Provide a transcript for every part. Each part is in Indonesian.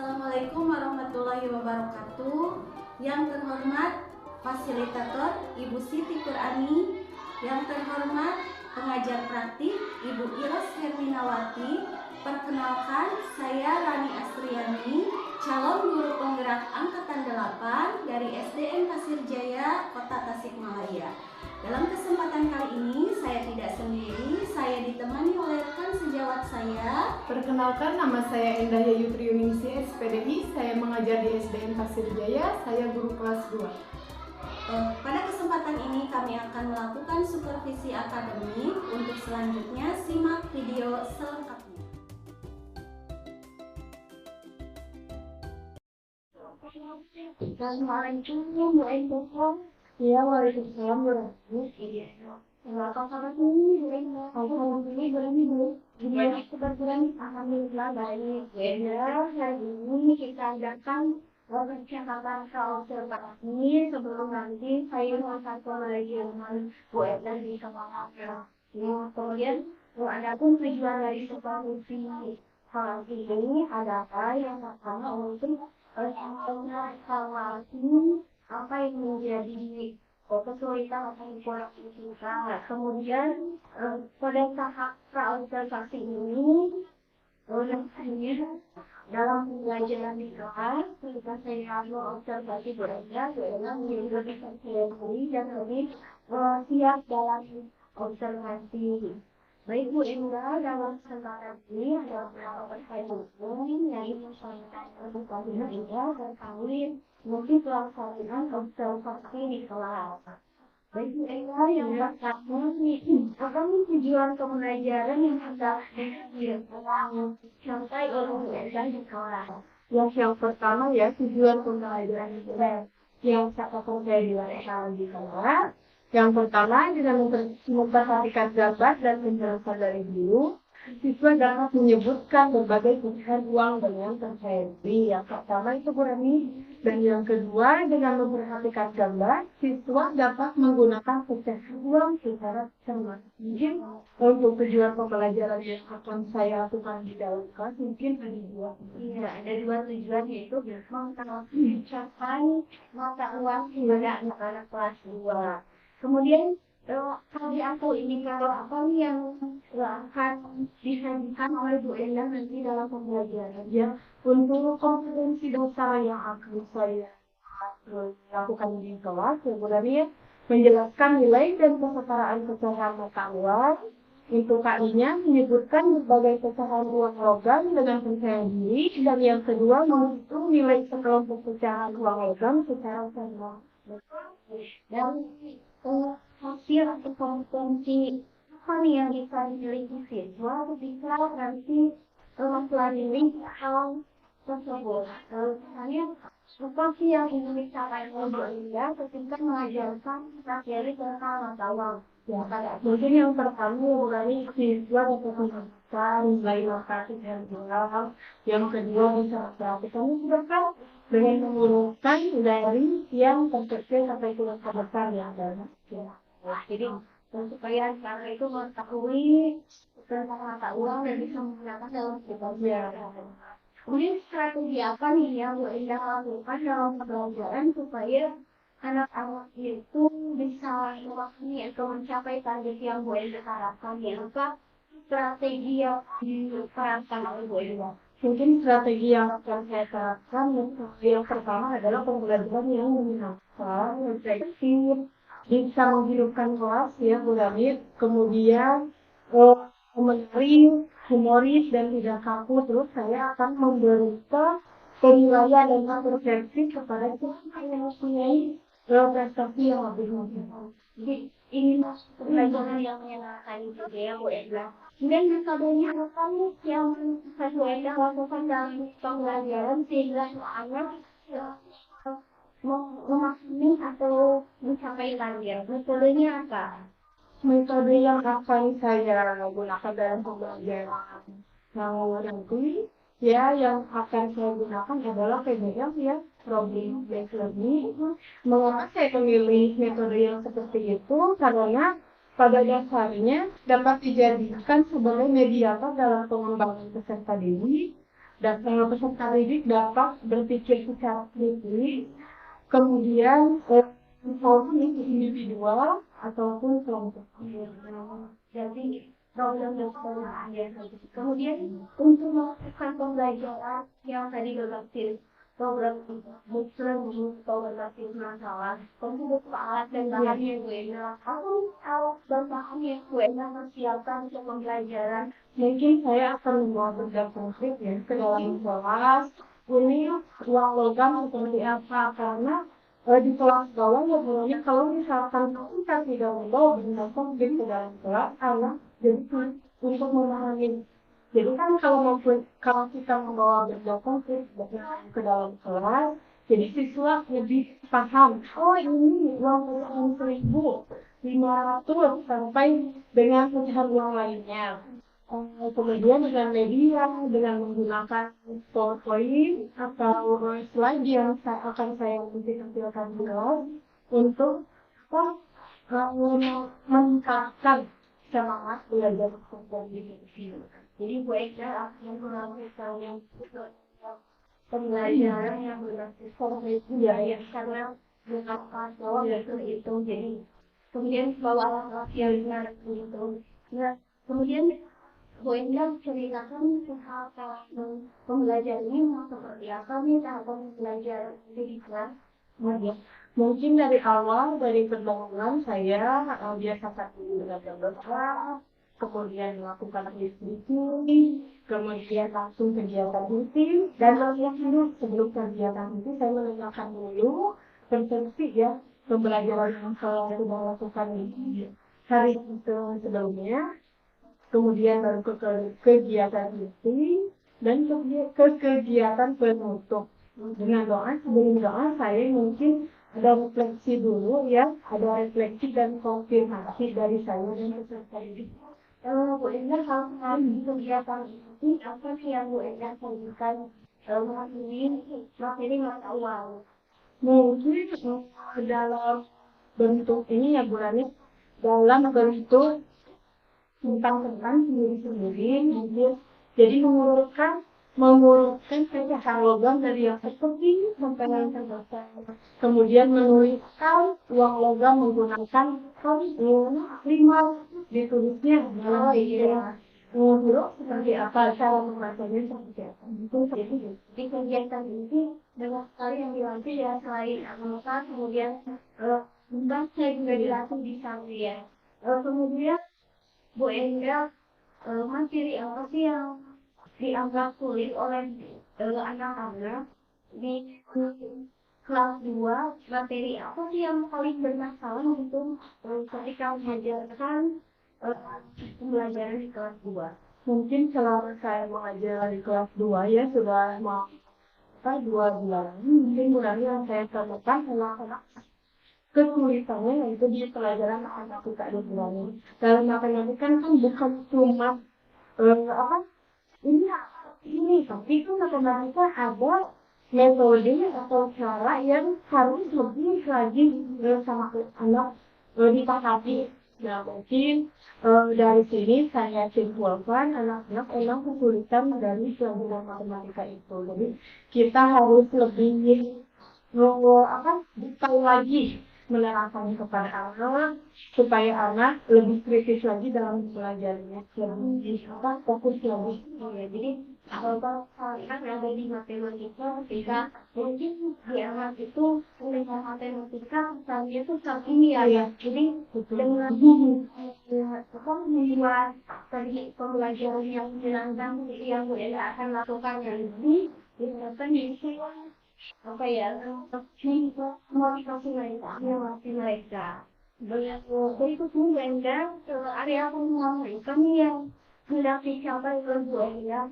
Assalamualaikum warahmatullahi wabarakatuh. Yang terhormat fasilitator Ibu Siti Qur'ani, yang terhormat pengajar praktik Ibu Iros Herminawati. Perkenalkan, saya Rani Astriani, calon guru penggerak angkatan 8 dari SDN Pasir Jaya, Kota Tasikmalaya. Dalam kesempatan kali ini saya tidak sendiri, saya ditemani oleh rekan sejawat saya. Perkenalkan, nama saya Endah Yayu Triuningsi, SPDI. Saya mengajar di SDN Pasir Jaya, saya guru kelas 2. Pada kesempatan ini kami akan melakukan supervisi akademik. Untuk selanjutnya simak video selengkapnya. Assalamualaikum warahmatullahi wabarakatuh. Ya, waalaikumsalam warahmatullahi wabarakatuh. Gimana kebetulan alhamdulillah baik. Ya, hari ini kita adakan percakapan soal observasi. Sebelum nanti saya akan kembali dengan Bu Eda di Semarang. Kemudian ada pun tujuan dari supervisi hal ini adalah yang pertama untuk evaluasi apa yang menjadi kesulitan atau kurang kita. Kemudian pada tahap praobservasi ini, dalam pembelajaran di kelas, ketika saya mengobservasi berbeda, saya menjadi lebih percaya diri dan lebih siap dalam observasi. Baik Bu Indah, dalam kesempatan ini ada beberapa pertanyaan yang disampaikan oleh Bu Indah terkait motif pelaksanaan observasi di kelas. Baik Bu Indah, yang pertama apa nih tujuan pembelajaran yang sudah sampai oleh Bu Indah di kelas? Yang pertama ya, tujuan pembelajaran yang saya di kelas. Yang pertama, dengan memperhatikan gambar dan penjelasan dari guru, siswa dapat menyebutkan berbagai pecahan uang dengan percaya diri. Yang pertama itu kurang. Dan yang kedua, dengan memperhatikan gambar, siswa dapat menggunakan pecahan uang secara cermat. Mungkin untuk tujuan pembelajaran yang akan saya lakukan di dalam kelas mungkin ada dua. Iya, ada dua tujuan, yaitu mencapai mata uang kepada anak-anak kelas 2. Kemudian tadi aku ini kalau apa yang akan disajikan oleh Bu Endah nanti dalam pembelajaran. Ya, untuk kompetensi dasar yang akan saya lakukan di kelas, sebenarnya menjelaskan nilai dan kesetaraan pecahan mata uang. Untuk kalinya menyebutkan berbagai pecahan uang logam dengan percaya diri, dan yang kedua menghitung nilai sekelompok pecahan uang logam secara cermat. Dan hasil atau kompetensi apa nih yang bisa dimiliki siswa ketika nanti mempelajari hal tersebut. Misalnya apa sih yang ingin dicapai oleh Bu Indah ketika mengajarkan materi tentang mata uang? Ya, mungkin yang pertama dari siswa dapat mengajarkan nilai matematik dan moral. Yang kedua bisa memperhatikan kan dengan mengurutkan dari yang terkecil sampai ke yang terbesar ya. Jadi supaya sekarang itu mengetahui tentang mata uang dan bisa menggunakan dalam Ya. Kemudian strategi apa nih yang Bu Indah lakukan dalam pembelajaran supaya anak-anak itu bisa memahami atau mencapai target yang Bu Indah harapkan? Apa strategi yang diterapkan oleh Bu Indah? Mungkin strategi yang akan saya terapkan yang pertama adalah pembelajaran yang menyenangkan, efektif, bisa menghidupkan kelas ya Bu Ramit, kemudian menarik, humoris dan tidak kaku. Terus saya akan memberikan penilaian dan persepsi kepada siswa yang mempunyai prestasi yang lebih baik. Jadi ini pembelajaran yang menyenangkan juga ya Bu Indah. Dan metodenya apa nih yang Bu Indah lakukan dalam pembelajaran sehingga anak memahami atau mencapai target? Metodenya apa? Metode yang akan saya gunakan dalam pembelajaran yang nanti ya, yang akan saya gunakan adalah PBL ya, problem based learning. Mengapa saya memilih metode yang seperti itu? Karena pada dasarnya dapat dijadikan sebagai mediator dalam pengembangan peserta didik dan peserta didik dapat berpikir secara kritis, kemudian maupun individual ataupun kelompok. Jadi program bersekolah ya. Kemudian untuk melakukan pembelajaran yang tadi berbasis program berbasis masalah, tersebut alat dan bahan yang gue aku alat dan bahan yang gue siapkan untuk pembelajaran. Mungkin saya akan membawa beberapa konkret ya ke dalam kelas. Ini uang logam seperti apa? Karena di kelas bawah ya Bu Roni, kalau misalkan kita tidak membawa benda konkret ke dalam kelas, anak jadi sulit untuk memahami. Jadi kan kalau kita membawa benda konkret ke dalam kelas, jadi siswa lebih paham. Oh ini uang pecahan 1.500 sampai dengan pecahan uang lainnya. Kemudian dengan media, dengan menggunakan PowerPoint atau slide yang akan saya nanti tampilkan di kelas untuk meningkatkan semangat belajar dari video. Jadi gue akan melakukan yang pembelajaran yang berbasis konkret ya, karena dengan bahwa itu jadi kemudian bawa alat yang menarik begitu. Nah kemudian Bu Indah ceritakan soal pembelajaran ini mau seperti apa nih tahapan pembelajaran di kelas. Mungkin dari awal, dari pendahuluan saya biasakan belajar berdoa, kemudian melakukan diskusi, kemudian langsung kegiatan inti, dan lalu sebelum kegiatan inti saya menanyakan dulu persepsi ya pembelajaran yang saya sudah lakukan di hari itu sebelumnya, kemudian baru ke kegiatan inti dan ke kegiatan penutup. Dengan doa, sebelum doa saya mungkin ada refleksi dulu ya, ada refleksi dan konfirmasi dari saya dan peserta didik. Bu Indah kalau kegiatan ini apa sih yang Bu Indah sajikan materi mata uang? Mungkin dalam bentuk ini ya Bu Rani, dalam bentuk tentang sendiri-sendiri, mungkin jadi mengurutkan pecahan logam dari yang terkecil sampai yang terbesar. Kemudian menuliskan uang logam menggunakan 5 ditulisnya. Oh iya. Dulu seperti apa cara membacanya seperti apa? Itu di kegiatan ini banyak sekali yang dilatih ya, selain angka kemudian membaca juga dilatih di sana ya. Kemudian Bu Endra, materi apa sih yang dianggap sulit oleh anak-anak di kelas 2? Materi apa sih yang paling bermasalah gitu ketika mengajarkan pembelajaran di kelas 2? mungkin selama saya mengajar di kelas 2 ya sudah mau 2 bulan, mungkin mulai yang saya temukan adalah kesulitannya yaitu di pelajaran matematika di bulan ini. Dalam matematika kan bukan cuma ini tapi itu matematika ada metode atau cara yang harus lebih lagi sama anak dipahami. Nah mungkin dari sini saya simpulkan anak-anak memang kesulitan dari pelajaran matematika itu. Jadi kita harus lebih detail lagi menerangkan kepada anak supaya anak lebih kritis lagi dalam belajarnya, lebih fokus lagi. Ya, jadi kalau kan ada di matematika ketika mungkin di anak itu melihat matematika misalnya itu saat ini ya, jadi dengan membuat tadi pembelajaran yang menyenangkan yang mereka akan lakukan nanti diharapkan bisa apa ya motivasi mereka berikut menggandeng area pengumuman kami yang hendak dicapai ke ya.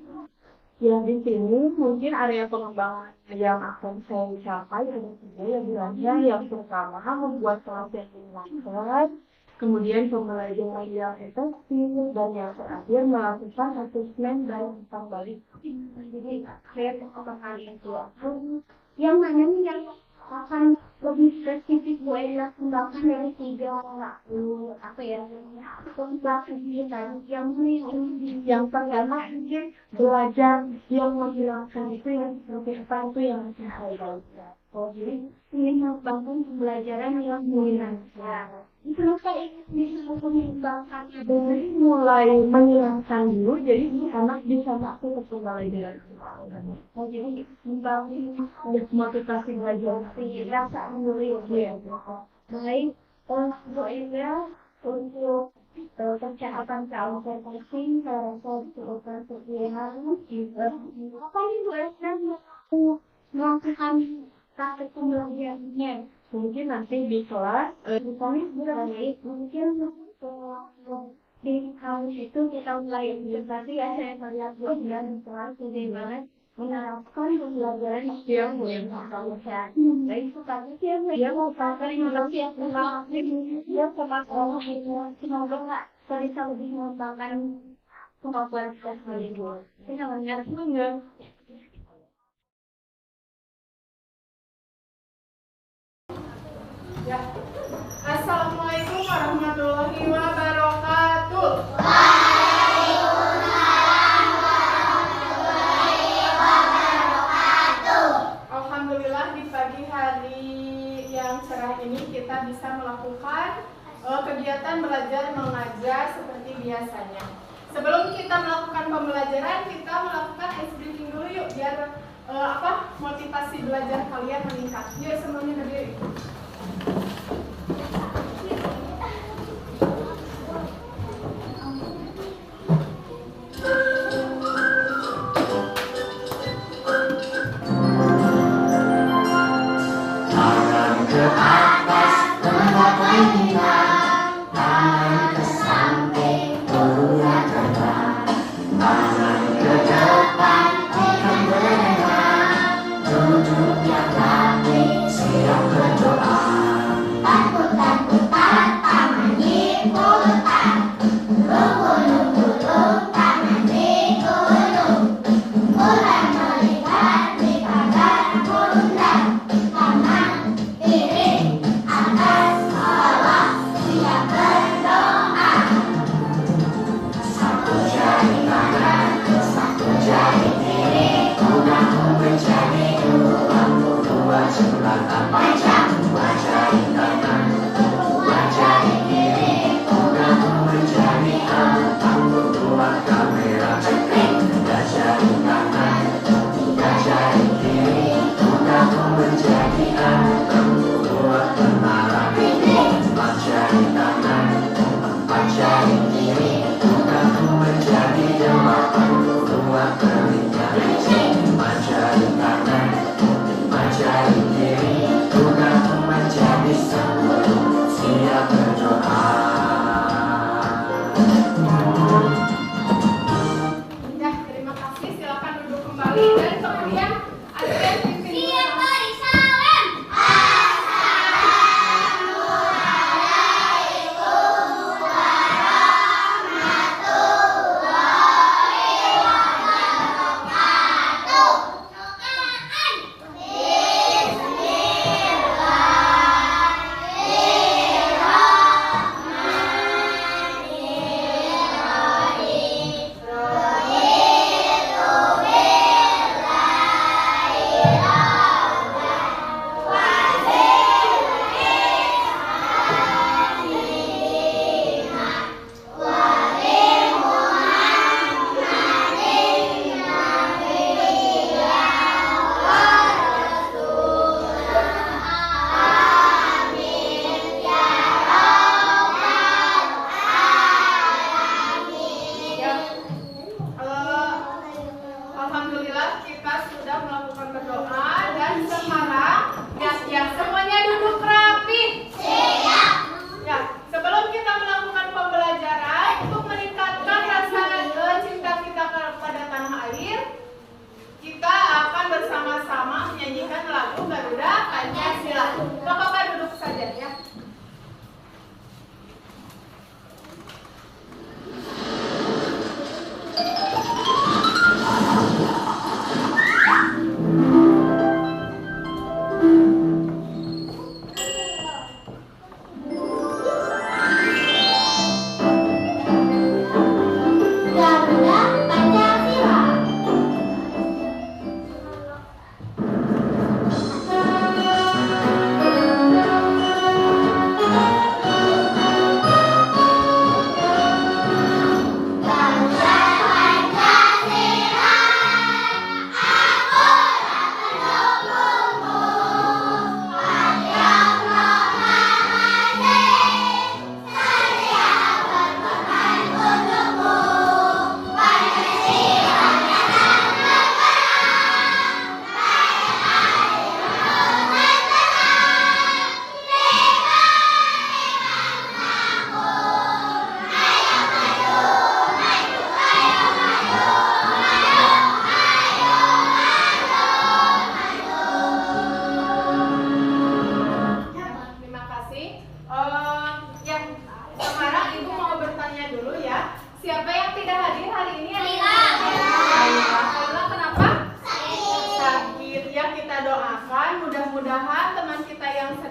Ya di sini mungkin area pengembangan yang akan saya capai ada 3 ya bilangnya. Yang pertama membuat kelas yang menyenangkan, kemudian pembelajaran yang efektif, dan yang terakhir melakukan asesmen dan umpan balik. Jadi saya pengembangan itu yang mana nih yang akan lebih spesifik Bu Enda kembangkan dari tiga tentang kegiatan yang pertama mungkin belajar yang menghilangkan itu yang seperti apa itu yang saya tahu. Jadi ingin membangun pembelajaran yang menyenangkan. Terus ingin bisa mengembangkan dari mulai menyenangkan dulu, jadi anak bisa masuk ke pembelajaran. Jadi membangun motivasi belajar, rasa menulis ya. Baik, Bu Enda untuk percakapan konservasi, rasa kesetiaan, apa nih Bu Enda melakukan praktek pembelajarannya? Mungkin nanti di kelas, mungkin di kampus itu kita mulai observasi ya, saya melihat dan kelas bagaimana menerapkan pembelajaran yang bermanfaat. Baik sekali dia merupakan inovasi yang dia semoga bisa lebih mengembangkan kemampuan kita sendiri. Saya mengerti. Ya. Assalamualaikum warahmatullahi wabarakatuh. Alhamdulillah di pagi hari yang cerah ini kita bisa melakukan kegiatan belajar mengajar seperti biasanya. Sebelum kita melakukan pembelajaran, kita melakukan ice breaking dulu yuk biar motivasi belajar kalian meningkat. Yuk semuanya berdiri.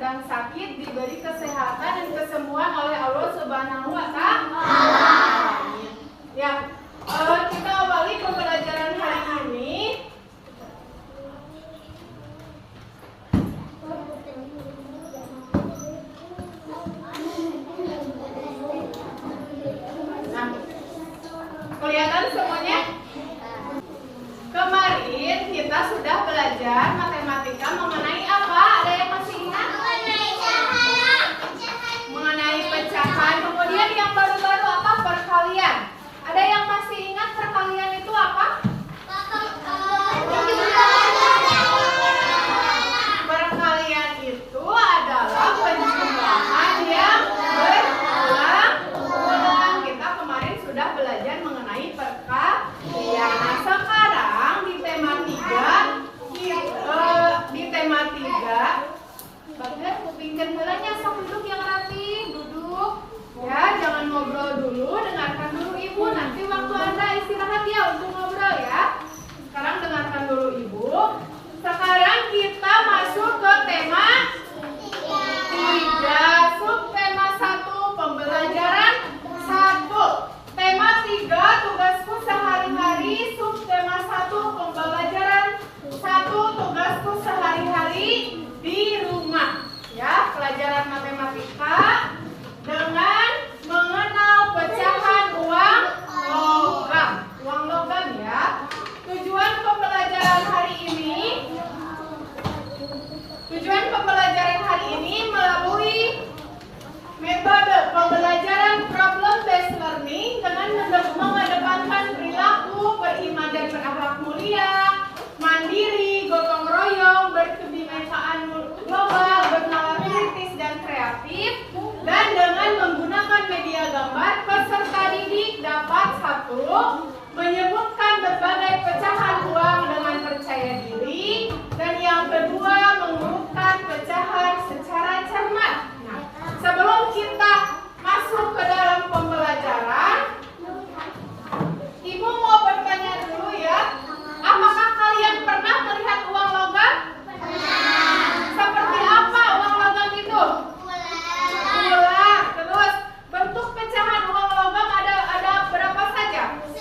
sedang sakit diberi kesehatan dan kesembuhan oleh Allah Subhanahu wa Ta'ala. Ya, kita awali pembelajaran hari ini. Nah, kelihatan semuanya? Kemarin kita sudah belajar matematika mengenai apa? Ada yang masih ingat? Mengenai pecahan. Kemudian yang baru-baru apa? Perkalian. Ada yang masih ingat perkalian itu apa? Perkalian itu adalah penjumlahan yang berulang-ulang. Kita kemarin sudah belajar mengenai perkalian. Nah, sekarang di tema 3 Bagir kupingkan helanya, sok duduk yang rapi, duduk. Ya, jangan ngobrol dulu, dengarkan dulu ibu. Nanti waktu Anda istirahat ya untuk ngobrol ya. Sekarang dengarkan dulu ibu. Sekarang kita masuk ke tema 3, subtema 1, pembelajaran 1. Tema 3, tugasku sehari-hari, subtema 1, pembelajaran 1, tugasku sehari-hari di rumah. Ya, pelajaran matematika dengan mengenal pecahan uang logam. Uang logam ya. Tujuan pembelajaran hari ini melalui metode pembelajaran problem based learning dengan mengedepankan perilaku, beriman dan berakhlak mulia, mandiri, gotong royong, berkebinekaan global, bernalar kritis dan kreatif, dan dengan menggunakan media gambar, peserta didik dapat 1. Menyebutkan berbagai pecahan uang dengan percaya diri, dan yang kedua mengurutkan pecahan secara cermat. Nah, sebelum kita masuk ke dalam pembelajaran, Ibu mau bertanya dulu ya, apakah kalian pernah melihat uang logam? Seperti apa uang logam itu? Bulat. Terus bentuk pecahan uang logam ada berapa saja? 100,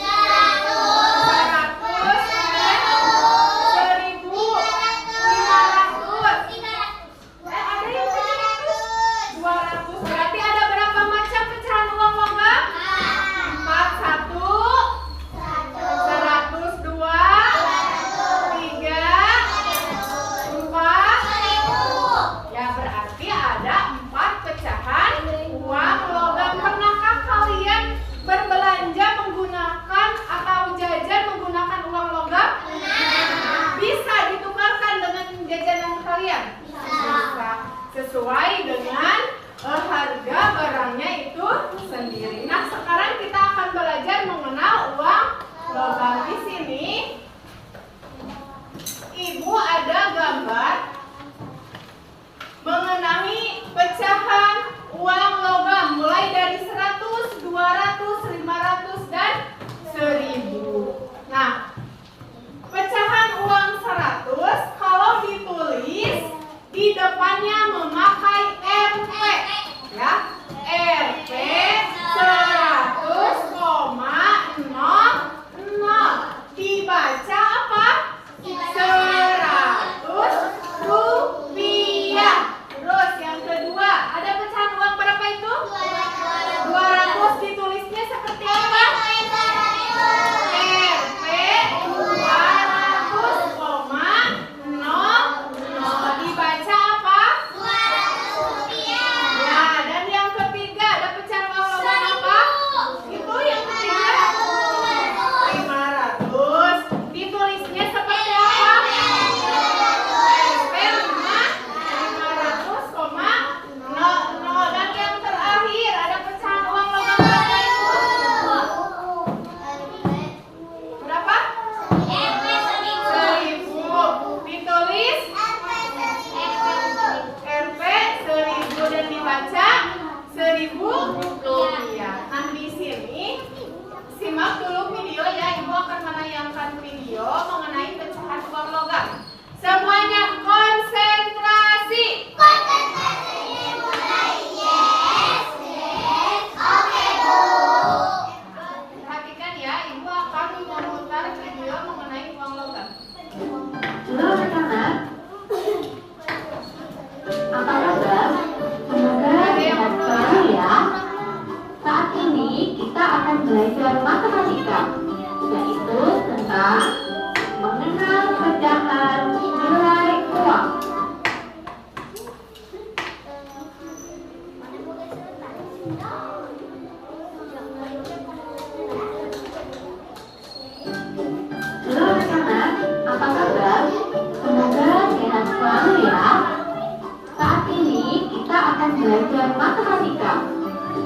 belajar matematika,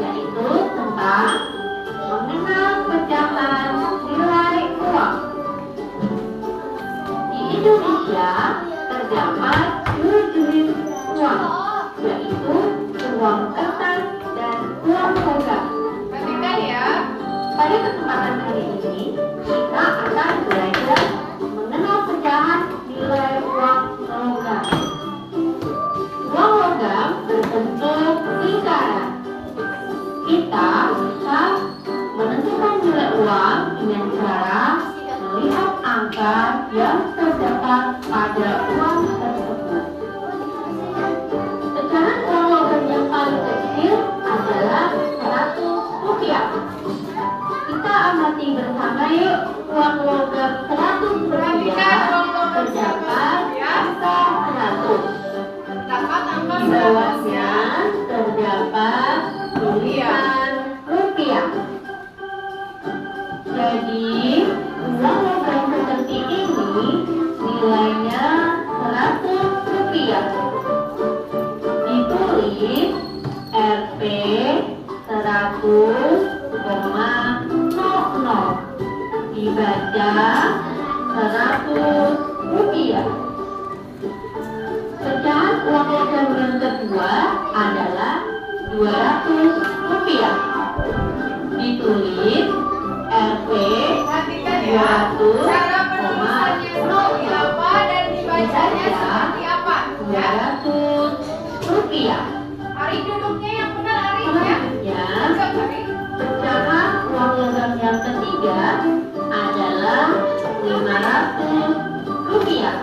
yaitu tentang mengenal pecahan nilai uang. Di Indonesia terdapat 2 jenis uang, yaitu uang kertas dan uang logam. Perhatikan ya. Pada kesempatan kali ini, kita akan belajar mengenal pecahan nilai uang logam. Uang logam berbentuk lingkaran. Kita bisa menentukan nilai uang dengan cara melihat angka yang terdapat pada uang tersebut. Pecahan uang logam yang paling kecil adalah 100 rupiah. Kita amati bersama yuk, uang logam 100 rupiah terdapat angka 100. Dapat angka Di bawahnya terdapat tulisan rupiah. Jadi, uang logam seperti ini nilainya 100 rupiah. Ditulis Rp 100,00. Dibaca 100 rupiah. Pecahan uang logam yang kedua adalah 200 rupiah. Ditulis Rp Perhatikan ya. 200,00. Cara penulisannya seperti apa dan dibacanya seperti apa? Ya. 200 rupiah. Ari duduknya yang benar, Ari ya. Selanjutnya, Cocok, Ari. pecahan uang logam yang ketiga adalah 500 rupiah.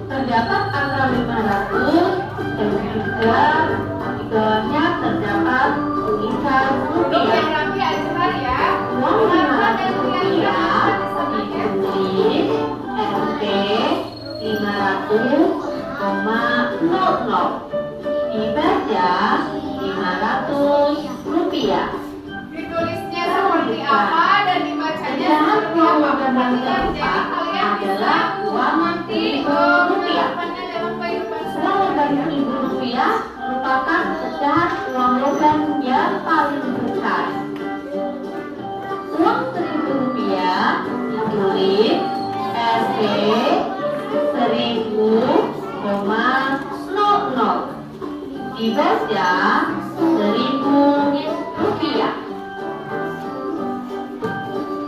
Terdapat angka 500 dan juga di bawahnya terdapat tulisan Duduk rupiah. yang rapi aja ya. Uang Pelan-pelan 500 dan rupiah lihat-lihat samanya. ditulis Rp 500,00. Dibaca 500 rupiah. Ditulisnya seperti apa dan dibacanya Pecahan seperti uang apa? logam yang Perhatikan, jadi keempat kalian bisa adalah uang nanti Rp1.000. menerapkannya dalam kehidupan Uang sehari-hari. logam Rp1.000 merupakan pecahan uang logam yang paling besar. Uang Rp1.000 ditulis Rp 1.000,00. Dibaca 1.000 rupiah.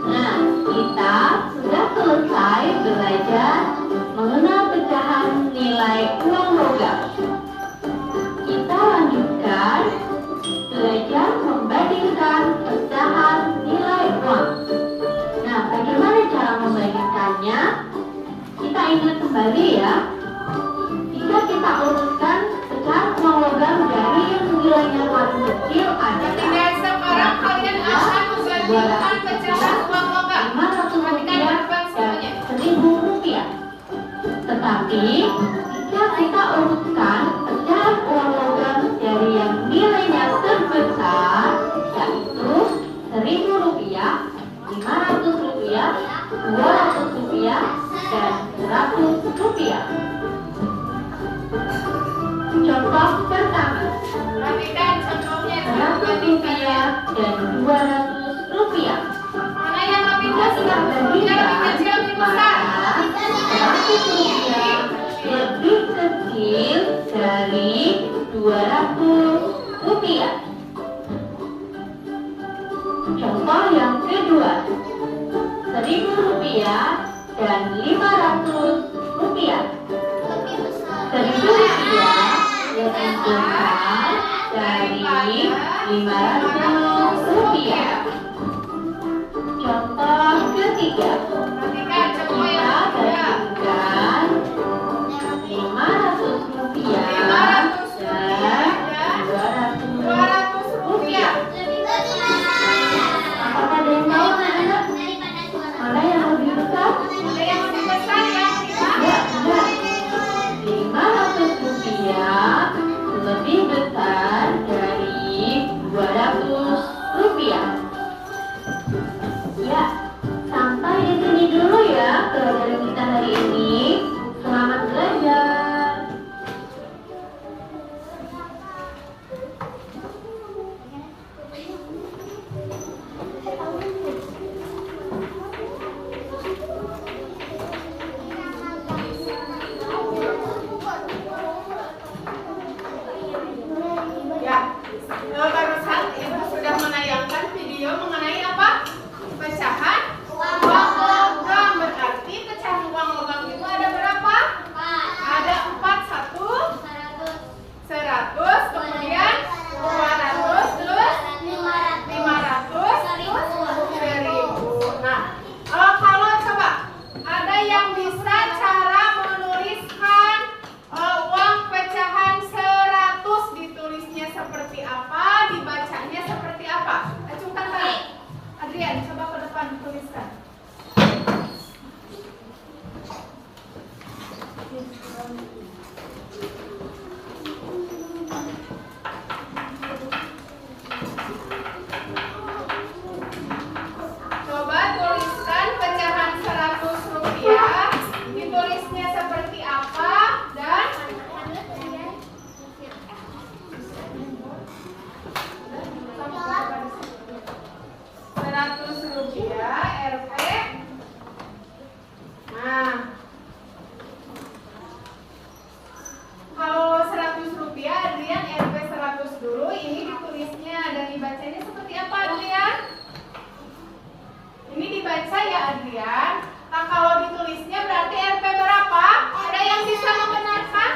Nah, kita sudah selesai belajar mengenal pecahan nilai uang logam. Kita lanjutkan belajar membandingkan pecahan nilai uang. Nah, bagaimana cara membandingkannya? Kita ingat kembali ya. Jika kita urutkan pecahan uang logam dari yang nilainya paling kecil adalah Dan sekarang kalian akan membandingkan pecahan uang logam. 500 rupiah dan 1.000 rupiah. Tetapi jika kita urutkan pecahan uang logam dari yang nilainya terbesar, yaitu 1.000 rupiah, 500 rupiah, 200 rupiah, dan 100 rupiah. Contoh pertama, Perhatikan contohnya 100 rupiah dan 200 rupiah. Mana yang lebih Jika kita besar? Yang lebih bandingkan, kecil, lebih besar. maka 100 rupiah lebih kecil dari 200 rupiah. Contoh yang kedua, 1.000 rupiah dan 500 rupiah. 1.000 rupiah lebih besar dari 500 rupiah. Contoh ketiga, Perhatikan contoh kita yang ketiga. bandingkan 500 rupiah 500 dan 200 200 rupiah. Apakah ada yang tahu anak-anak? Mana yang lebih besar? Ada yang lebih besar yang lima? Ya, benar. 500 rupiah lebih besar dari 200 rupiah. Ya, sampai di seperti apa dan 100 rupiah Rp. Nah, kalau 100 rupiah Adrian Rp 100 dulu, ini ditulisnya dan dibacanya seperti apa Adrian? Ini dibaca ya Adrian. Nah, kalau ditulisnya berarti Rp berapa? Ada yang bisa membenarkan?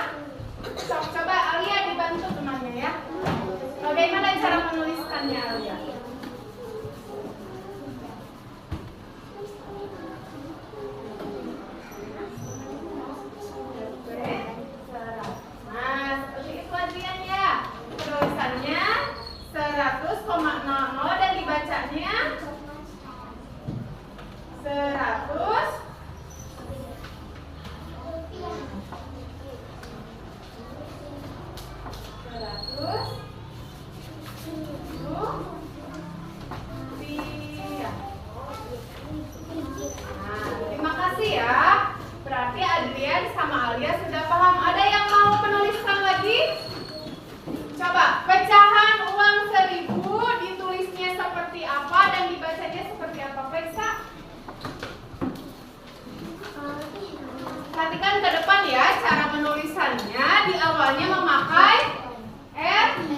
Coba Alia dibantu temannya ya. Bagaimana cara menuliskannya Alia? Nah, seperti itu Adrian ya. Tulisannya 100,00 dan dibacanya 100 rupiah. Nah, terima kasih ya. Berarti Adrian sama Alia sudah paham. Ada yang mau menuliskan lagi? Coba, pecahan uang 1000 ditulisnya seperti apa dan dibacanya seperti apa, Peksa? Perhatikan ke depan ya, cara menulisannya di awalnya memakai RP.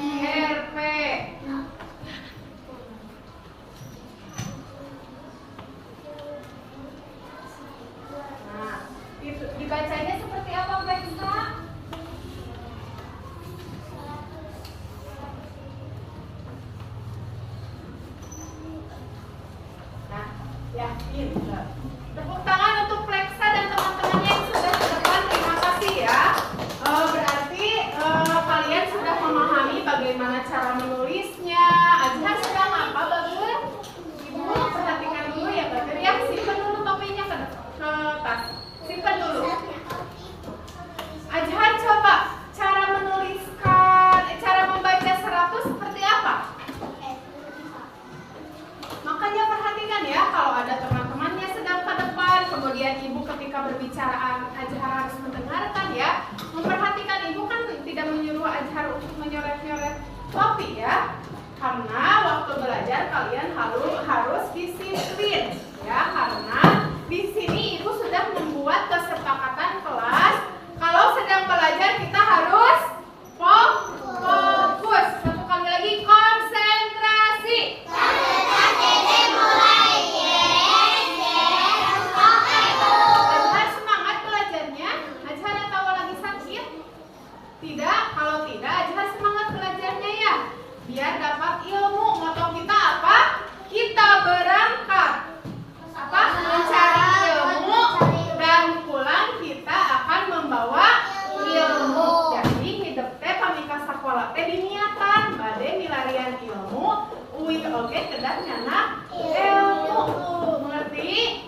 Nah, dibacanya seperti apa, Peksa? Nah, ya, pintar. Tepuk tangan untuk Pleksa dan teman-temannya yang sudah ke depan. Terima kasih ya. Berarti kalian sudah memahami bagaimana cara menulisnya. Azhar sedang apa, Bagus? Ibu perhatikan dulu ya, Bagus ya. Simpan dulu topinya ke tas. Simpan dulu. Azhar, coba cara menuliskan, cara membaca 100 seperti apa? Makanya perhatikan ya, kalau ada teman-temannya sedang ke depan, kemudian ibu ketika berbicara Azhar harus mendengarkan ya. Memperhatikan, ibu kan tidak menyuruh Azhar untuk menyoret-nyoret topi ya. Karena waktu belajar kalian harus disiplin ya. Karena di sini ibu sudah membuat kesepakatan kelas. Kalau sedang belajar kita harus fokus. Satu kali lagi, konsentrasi. Azhar semangat belajarnya? Azhar atau lagi sakit? Tidak, kalau tidak Azhar semangat belajarnya ya. Biar dapat ilmu. Moto kita apa? Kita berangkat apa? Mencari ilmu dan pulang kita akan membawa ilmu. Jadi hidup teh pamika sakola teh diniatan bade milarian ilmu. Uwi oge kedah nyana ilmu. Mengerti?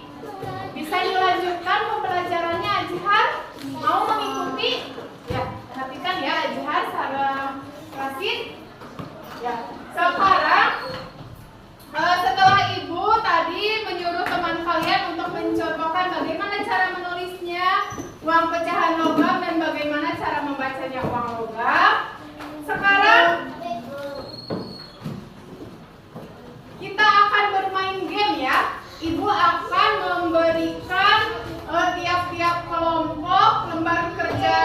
Bisa dilanjutkan pembelajarannya Azhar? Mau mengikuti? Ya, perhatikan ya Azhar sareng Rasid. Ya, sekarang setelah ibu tadi menyuruh teman kalian untuk mencontohkan bagaimana cara menulisnya uang pecahan logam dan bagaimana cara membacanya uang logam. Sekarang kita akan bermain game ya. Ibu akan memberikan tiap-tiap kelompok lembar kerja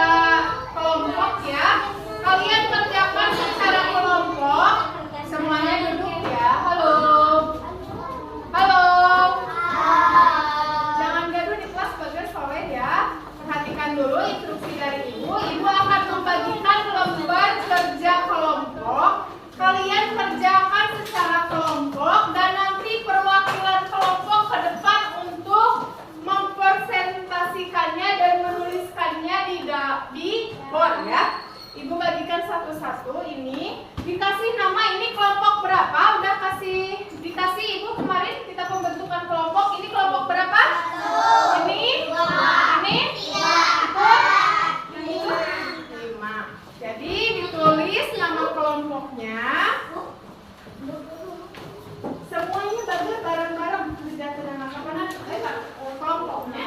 kelompok ya. Kalian kerjakan secara kelompok. Semuanya duduk ya. Halo. Halo. Jangan gaduh di kelas bagus soleh ya. Perhatikan dulu instruksi dari ibu. Ibu akan membagikan lembar kerja kelompok. Kalian kerjakan secara kelompok dan nanti perwakilan kelompok ke depan untuk mempresentasikannya dan menuliskannya di board ya. Ibu bagikan satu-satu ini. Dikasih nama ini kelompok berapa? Udah dikasih ibu kemarin kita pembentukan kelompok. Ini kelompok berapa? Ini? Ini? Itu? 5. Jadi ditulis nama kelompoknya. Semuanya bagus bareng-bareng. Sudah nama kelompoknya.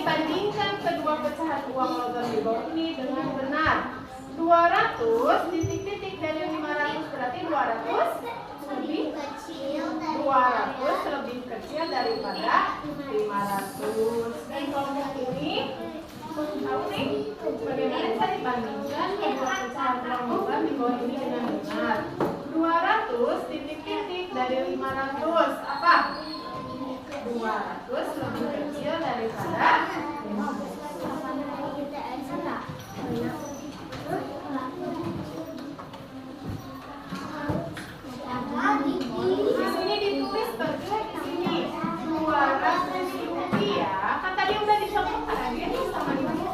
Bandingkan kedua pecahan uang logam di bawah ini dengan benar. 200 titik-titik dari 500 berarti 200 lebih kecil daripada 500. Dan kelompok ini tahu nih bagaimana cara dibandingkan kedua pecahan uang logam di bawah ini dengan benar. 200 titik-titik dari 500 apa? 200 lebih kecil daripada 500. Di sini ditulis bagian di sini 200 rupiah. Kan tadi udah dicontohkan dia sama ini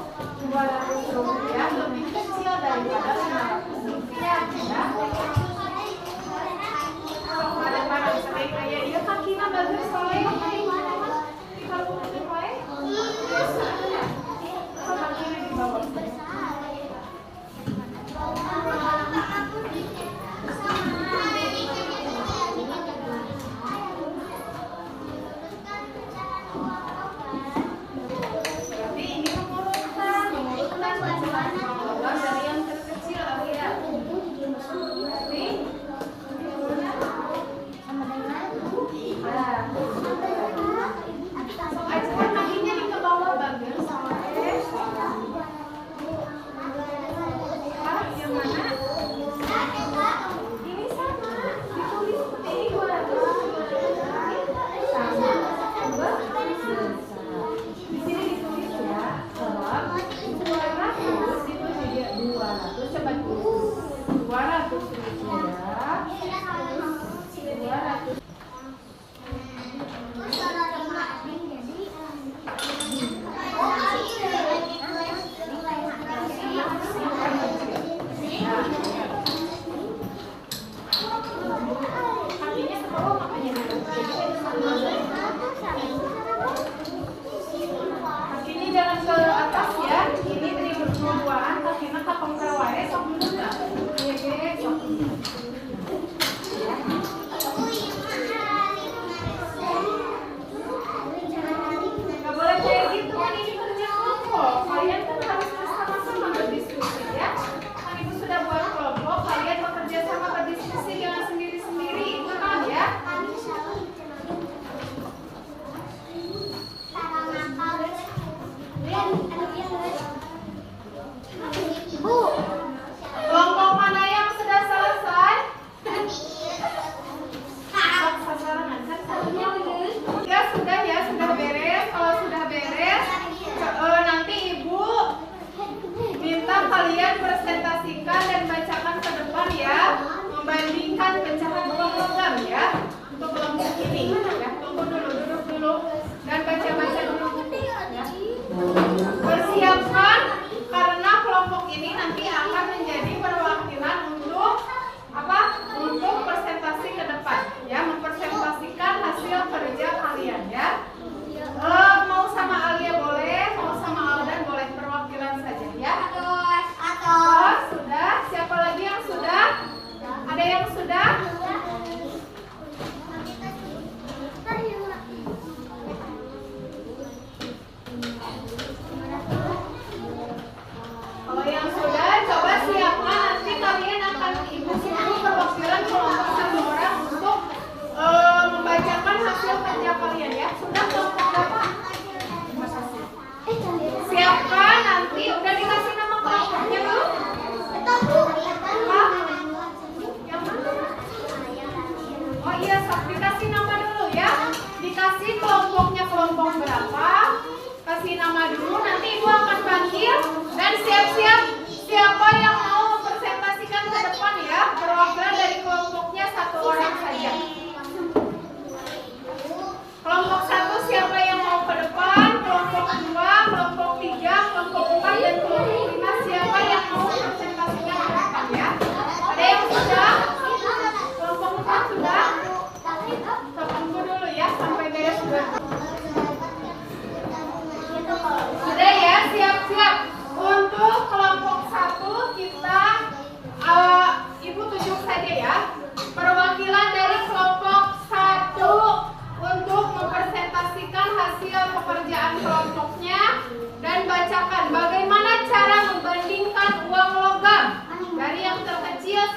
200 rupiah lebih kecil daripada 500 rupiah. Ya. Kalau ada barang sering kayak dia kakinya bagus soalnya kalau mau pakai kakinya di bawah.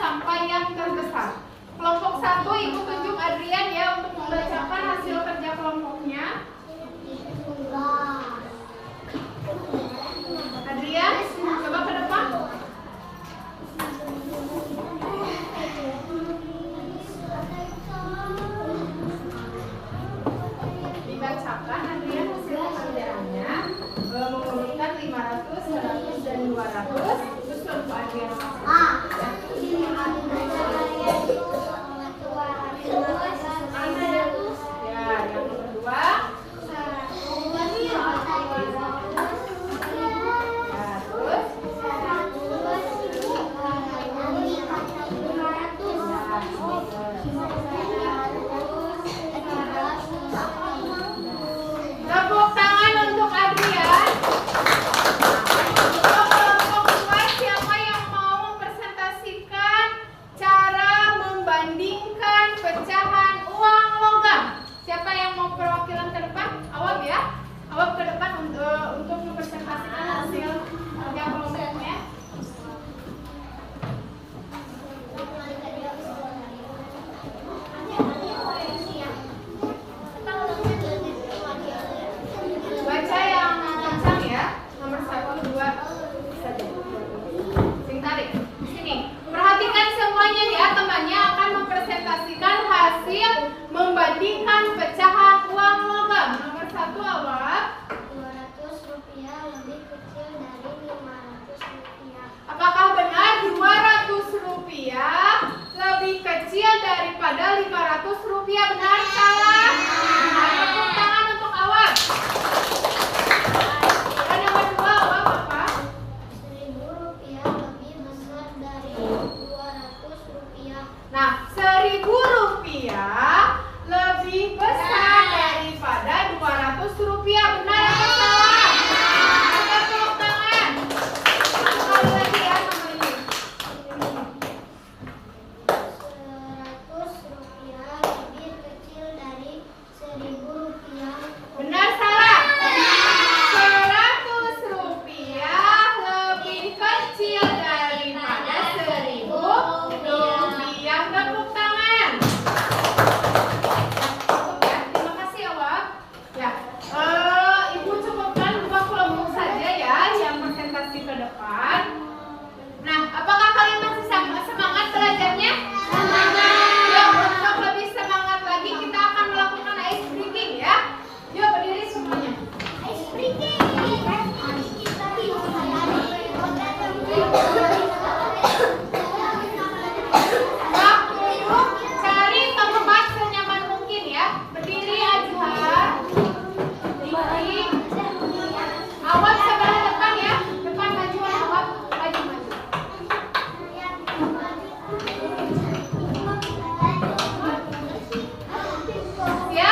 sampai yang terbesar. Kelompok 1, Ibu tunjuk Adrian ya untuk membacakan hasil kerja kelompoknya. Adrian, coba ke depan. Dibacakan Adrian hasil kerjaannya, mengumpulkan 500, 100, dan 200. Terus kelompok Adrian ya, yang kedua. Tepuk tangan untuk Adrian. Untuk kelompok 2, siapa yang mau mempresentasikan cara membandingkan pecahan uang logam? Siapa yang mau perwakilan ke depan? Awab ya. Awab ke depan untuk mempresentasikan hasil kerja kelompoknya. Baca yang kencang ya, nomor 1, 2 saja. Sing tarik. Sini. Perhatikan semuanya ya, temannya akan mempresentasikan hasil membandingkan pecahan uang logam. Nomor 1 Awab. 200 rupiah lebih kecil dari 500 rupiah. Apakah benar 200 rupiah lebih kecil daripada 500 rupiah? Benar, salah? Tepuk tangan untuk Awab. Dan nomor 2 Awab apa? 1000 rupiah lebih besar dari 200 rupiah. Nah, 1000 rupiah lebih besar daripada 200 rupiah. Benar atau salah? Tepuk tangan. Sekali lagi ya sama ini. 100 rupiah lebih kecil dari 1000 rupiah. Benar salah? 100 rupiah lebih kecil daripada 1000 rupiah. Tepuk tangan. Cukup ya, terima kasih Awab. Ya, Ibu cukupkan 2 kelompok saja ya yang presentasi ke depan. Nah, apakah kalian masih semangat belajarnya? Semangat. Yuk, untuk lebih semangat lagi kita akan melakukan ice breaking ya. Yuk, berdiri semuanya. Ice breaking. Waktu cari tempat senyaman mungkin ya. Berdiri Azhar. Diri. Awal sebelah depan ya. Depan majuan Awal. Maju. Siap? Siap lagi. Ya.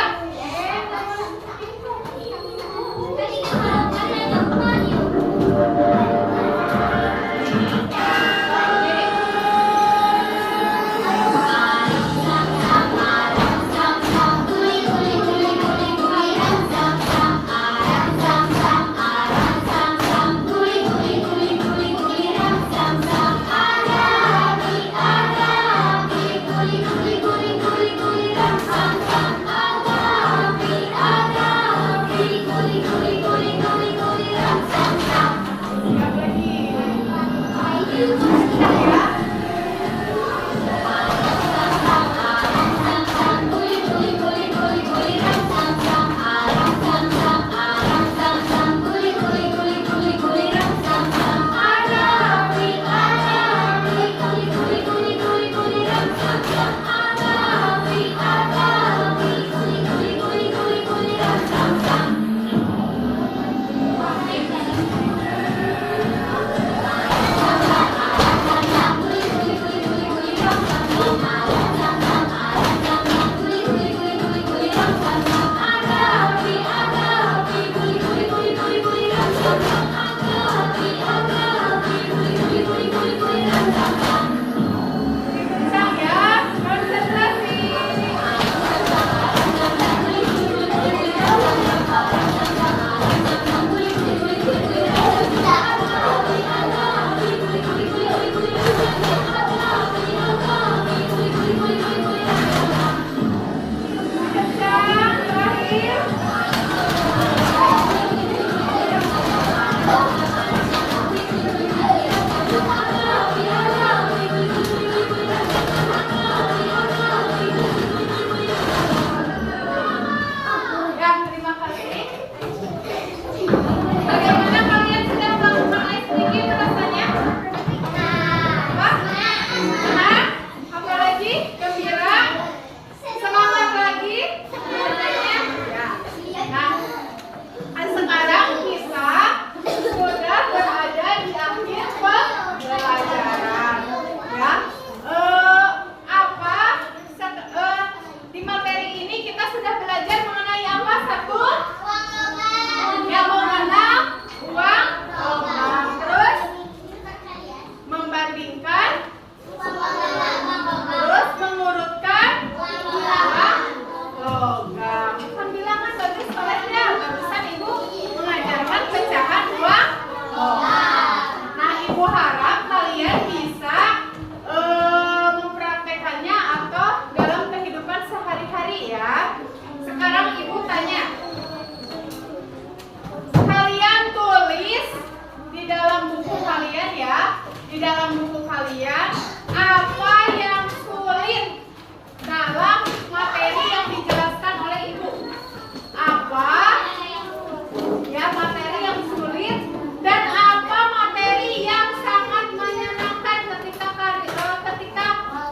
Ya, materi yang sulit dan apa materi yang sangat menyenangkan ketika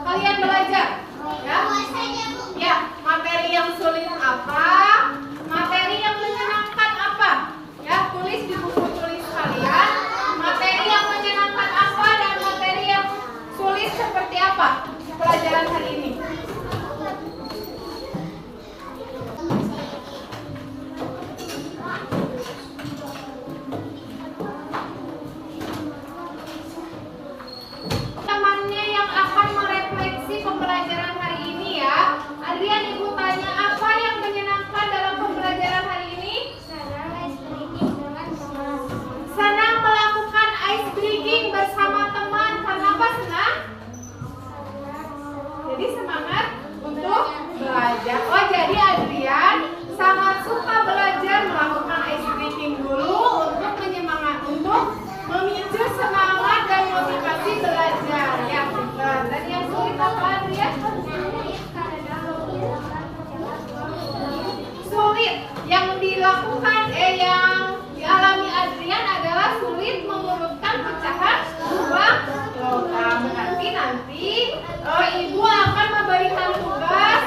kalian belajar. Ya. Ya, materi yang sulit apa? Materi yang menyenangkan apa? Ya, tulis di buku tulis kalian. Materi yang menyenangkan apa dan materi yang sulit seperti apa pelajaran hari ini? Temannya yang akan merefleksi pembelajaran hari ini ya. Adrian, ibu tanya apa yang menyenangkan dalam pembelajaran hari ini? Senang melakukan ice breaking bersama teman. Karena apa senang? Jadi semangat untuk belajar. Oh, jadi Adrian sangat suka belajar melakukan ice breaking dulu untuk memicu semangat dan motivasi belajar. Ya, benar. Dan yang sulit apa, Adrian? Sulit yang dilakukan yang dialami Adrian adalah sulit mengurutkan pecahan uang logam. Berarti nanti ibu akan memberikan tugas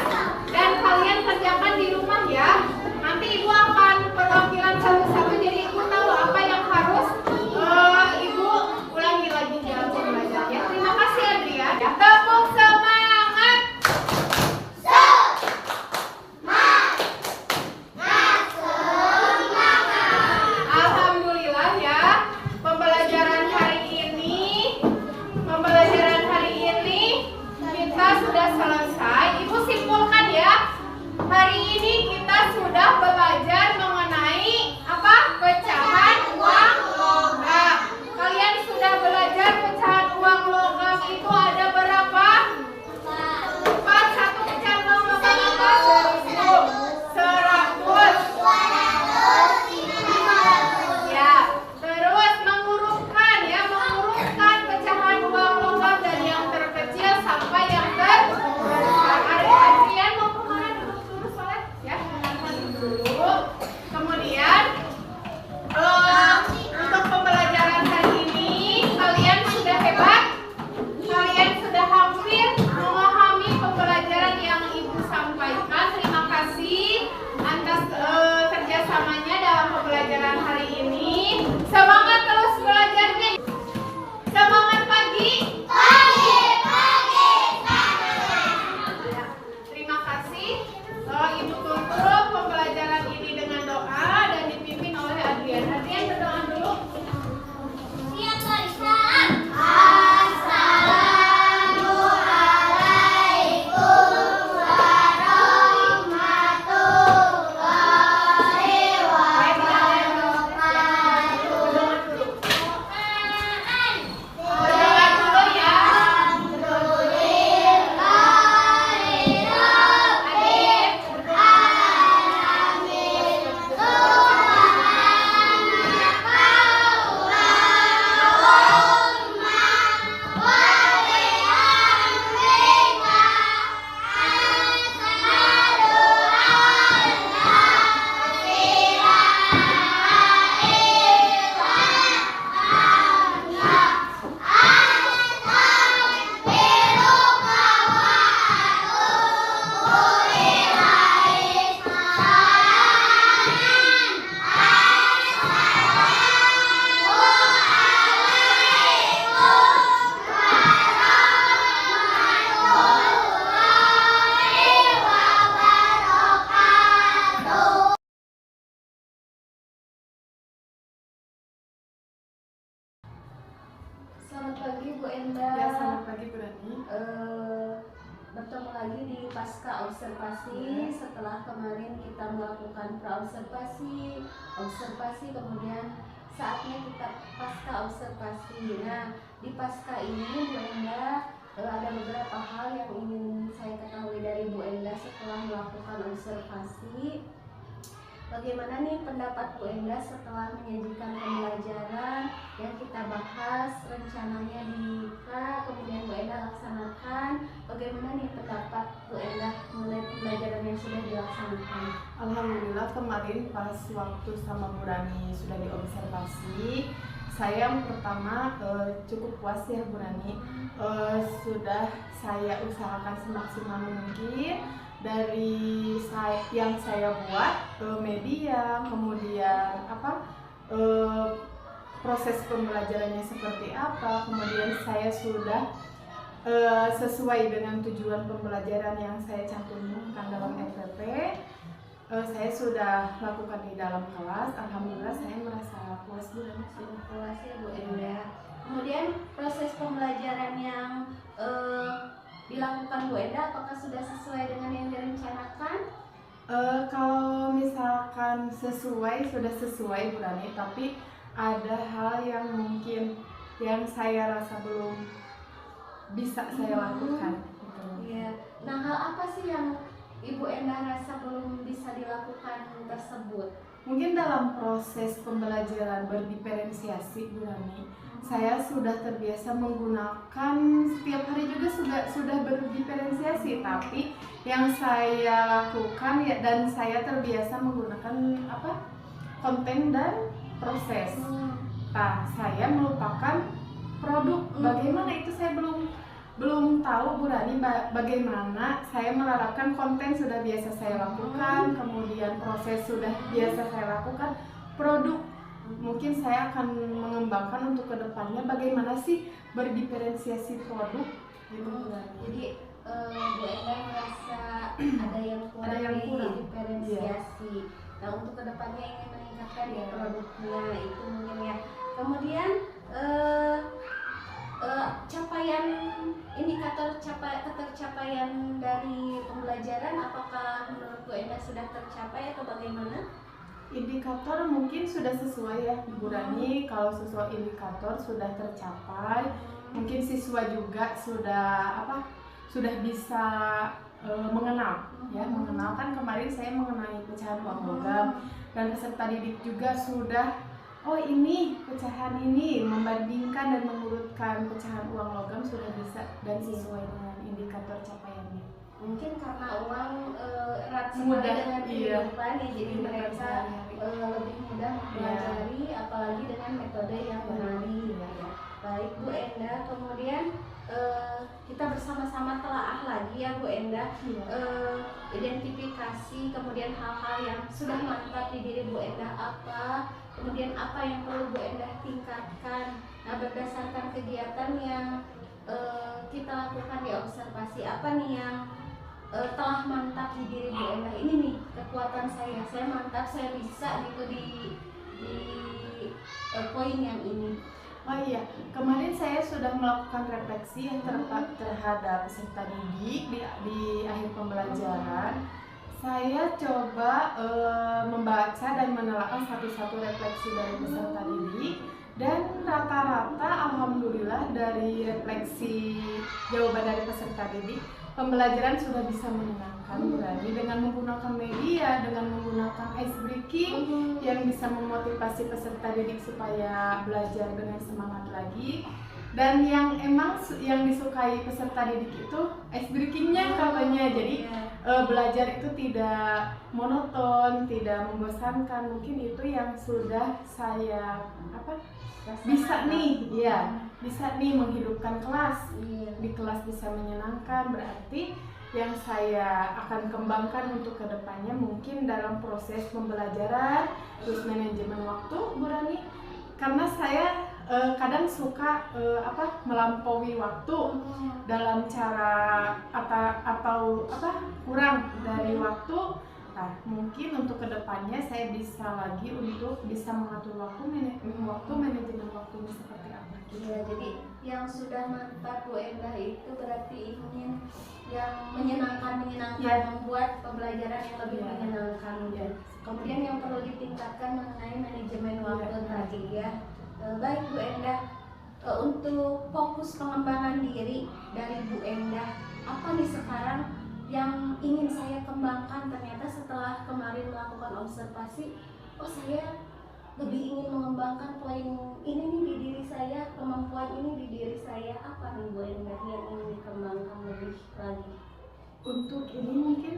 dan kalian kerjakan di rumah ya. Nanti ibu akan perwakilan satu-satu, jadi ibu tahu apa yang harus ibu ulangi lagi dalam pembelajarannya. Terima kasih Adrian. Ya, tepuk semangat. Alhamdulillah ya, pembelajaran hari ini kita sudah selesai. Ibu simpulkan ya. Hari ini kita sudah belajar mengenai apa? Pecahan uang logam. Kalian sudah belajar pecahan uang logam itu ada berapa? 4. Satu pecahan uang logam apa? 100. Ya, terus mengurutkan pecahan uang logam dari yang terkecil sampai yang terbesar. Adrian mau kemana dulu soalnya? Ya, dulu. Kemudian untuk pembelajaran hari ini kalian sudah hebat. Kalian sudah hampir memahami pembelajaran yang ibu sampaikan. Terima kasih atas kerjasamanya dalam pembelajaran hari ini. Semangat terus belajarnya. Semangat pagi. Ya, terima kasih. Ibu tutup pembelajaran ini dengan doa dan dipimpin oleh Adrian. Adrian berdoa dulu. Berdoa dulu ya. Adik, Selamat pagi Bu Enda. Ya, selamat pagi Bu Rani. Bertemu lagi di pasca observasi. Setelah kemarin kita melakukan observasi, kemudian saatnya kita pasca observasi. Nah, di pasca ini Bu Enda ada beberapa hal yang ingin saya ketahui dari Bu Enda setelah melakukan observasi. bagaimana nih pendapat Bu Endah setelah menyajikan pembelajaran yang kita bahas, rencananya dibuka, kemudian Bu Endah laksanakan. Bagaimana nih pendapat Bu Endah mengenai pembelajaran yang sudah dilaksanakan? Alhamdulillah kemarin pas waktu sama Bu Rani sudah diobservasi, saya yang pertama cukup puas ya Bu Rani. Sudah saya usahakan semaksimal mungkin dari yang saya buat media, kemudian proses pembelajarannya seperti apa, kemudian saya sudah sesuai dengan tujuan pembelajaran yang saya cantumkan dalam FPP. Saya sudah lakukan di dalam kelas. Alhamdulillah saya merasa puas Bu Rani. Sudah puas ya Bu Endah. Kemudian proses pembelajaran yang dilakukan Bu Endah apakah sudah sesuai dengan yang direncanakan? Kalau misalkan sudah sesuai Bu Rani, tapi ada hal yang mungkin yang saya rasa belum bisa saya lakukan. Iya. Nah, hal apa sih yang Ibu Endah rasa belum bisa dilakukan tersebut? Mungkin dalam proses pembelajaran berdiferensiasi Bu Rani, saya sudah terbiasa menggunakan setiap hari juga sudah berdiferensiasi, tapi yang saya lakukan ya, dan saya terbiasa menggunakan konten dan proses. Nah, saya melupakan produk. Bagaimana itu saya belum tahu Bu Rani, bagaimana saya menerapkan konten sudah biasa saya lakukan, kemudian proses sudah biasa saya lakukan, produk mungkin saya akan mengembangkan untuk kedepannya bagaimana sih berdiferensiasi produk gitu Bu Rani. Jadi Bu Endah merasa ada yang kurang di diferensiasi. Nah, untuk kedepannya ingin meningkatkan di produknya itu mungkin ya. Kemudian capaian indikator ketercapaian dari pembelajaran apakah menurut Bu Endah sudah tercapai atau bagaimana? Indikator mungkin sudah sesuai ya Bu Rani. Kalau sesuai indikator sudah tercapai, mungkin siswa juga sudah bisa mengenal ya, mengenalkan. Kemarin saya mengenai pecahan uang logam dan peserta didik juga sudah ini pecahan ini membandingkan dan mengurutkan pecahan uang logam sudah bisa dan sesuai dengan indikator capaiannya. Mungkin karena uang erat sekali dengan kehidupan ya, jadi mereka lebih mudah mempelajari apalagi dengan metode yang menari ya. Baik Bu Endah, kemudian kita bersama-sama telaah lagi ya Bu Endah, identifikasi kemudian hal-hal yang sudah mantap di diri Bu Endah apa, kemudian apa yang perlu Bu Endah tingkatkan. Nah, berdasarkan kegiatan yang kita lakukan di observasi, apa nih yang telah mantap di diri Bu Endah, ini nih kekuatan saya mantap, saya bisa gitu di poin yang ini. Oh iya, kemarin saya sudah melakukan refleksi yang terhadap peserta didik di akhir pembelajaran. Saya coba membaca dan menelaah satu-satu refleksi dari peserta didik, dan rata-rata alhamdulillah dari refleksi jawaban dari peserta didik, pembelajaran sudah bisa menyenangkan Bu Rani dengan menggunakan media, dengan menggunakan ice breaking yang bisa memotivasi peserta didik supaya belajar dengan semangat lagi. Dan yang yang disukai peserta didik itu ice breakingnya katanya, jadi belajar itu tidak monoton, tidak membosankan. Mungkin itu yang sudah saya bisa nih menghidupkan kelas. Di kelas bisa menyenangkan, berarti yang saya akan kembangkan untuk kedepannya mungkin dalam proses pembelajaran, terus manajemen waktu Bu Rani, karena saya kadang suka melampaui waktu dalam cara atau kurang dari waktu. Nah, mungkin untuk kedepannya saya bisa lagi untuk bisa mengatur manajemen waktunya seperti apa. Ya, jadi yang sudah mantap Bu Endah itu berarti ingin yang menyenangkan, membuat pembelajaran yang lebih menyenangkan. Kemudian yang perlu ditingkatkan mengenai manajemen waktu tadi ya. Baik Bu Endah, untuk fokus pengembangan diri dari Bu Endah, apa nih sekarang yang ingin saya kembangkan ternyata setelah kemarin melakukan observasi, oh saya lebih ingin mengembangkan poin ini nih di diri saya, kemampuan ini di diri saya. Apa nih Bu Endah yang ingin dikembangkan lebih lagi? Untuk ini mungkin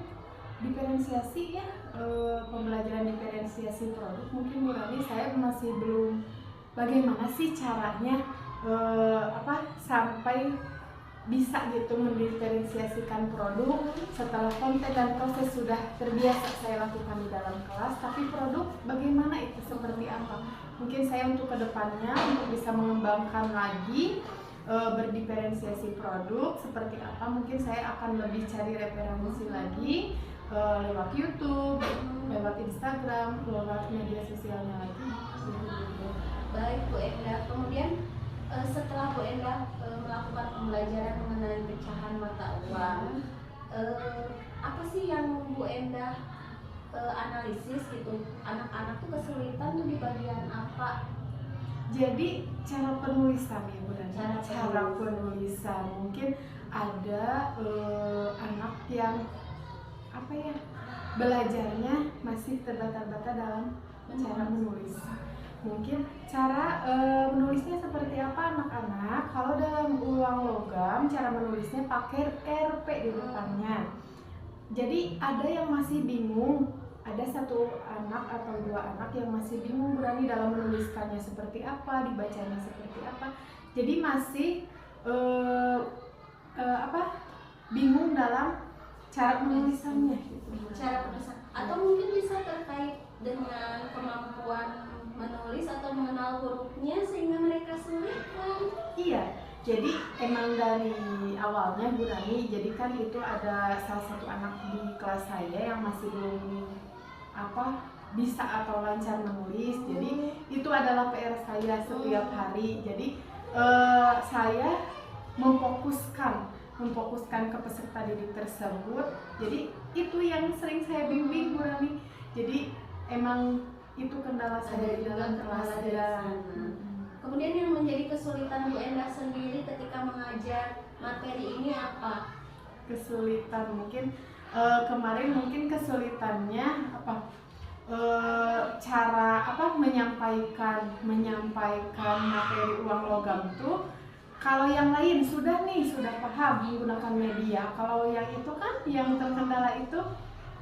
diferensiasi ya, pembelajaran diferensiasi produk mungkin Bu Rani saya masih belum bagaimana sih caranya sampai bisa gitu mendiferensiasikan produk setelah konten dan proses sudah terbiasa saya lakukan di dalam kelas, tapi produk bagaimana itu seperti apa. Mungkin saya untuk kedepannya untuk bisa mengembangkan lagi berdiferensiasi produk seperti apa, mungkin saya akan lebih cari referensi lagi lewat YouTube, lewat Instagram, lewat media sosialnya lagi. Baik Bu Endah, kemudian setelah Bu Endah melakukan pembelajaran mengenai pecahan mata uang, apa sih yang Bu Endah analisis gitu? Anak-anak tuh kesulitan tuh di bagian apa? Jadi cara penulisan ya Bu Rani, Cara penulisan mungkin ada anak yang belajarnya masih terbata-bata dalam cara menulis. Mungkin cara menulisnya seperti apa anak-anak? Kalau dalam uang logam cara menulisnya pakai RP di depannya. Jadi ada yang masih bingung, ada satu anak atau dua anak yang masih bingung berani dalam menuliskannya seperti apa, dibacanya seperti apa. Jadi masih bingung dalam cara penulisannya gitu. Cara penulisan atau mungkin bisa terkait dengan kemampuan menulis atau mengenal hurufnya sehingga mereka sulit kan? Iya, jadi emang dari awalnya Bu Rani, jadi kan itu ada salah satu anak di kelas saya yang masih belum bisa atau lancar menulis. Jadi itu adalah PR saya setiap hari. Jadi saya memfokuskan ke peserta didik tersebut. Jadi itu yang sering saya bimbing Bu Rani. Jadi emang itu kendala saya di dalam kelas ya. Kemudian yang menjadi kesulitan Bu Endah sendiri ketika mengajar materi ini apa? Kesulitan mungkin kemarin mungkin kesulitannya cara menyampaikan materi uang logam tuh. Kalau yang lain sudah paham menggunakan media. Kalau yang itu kan yang terkendala itu,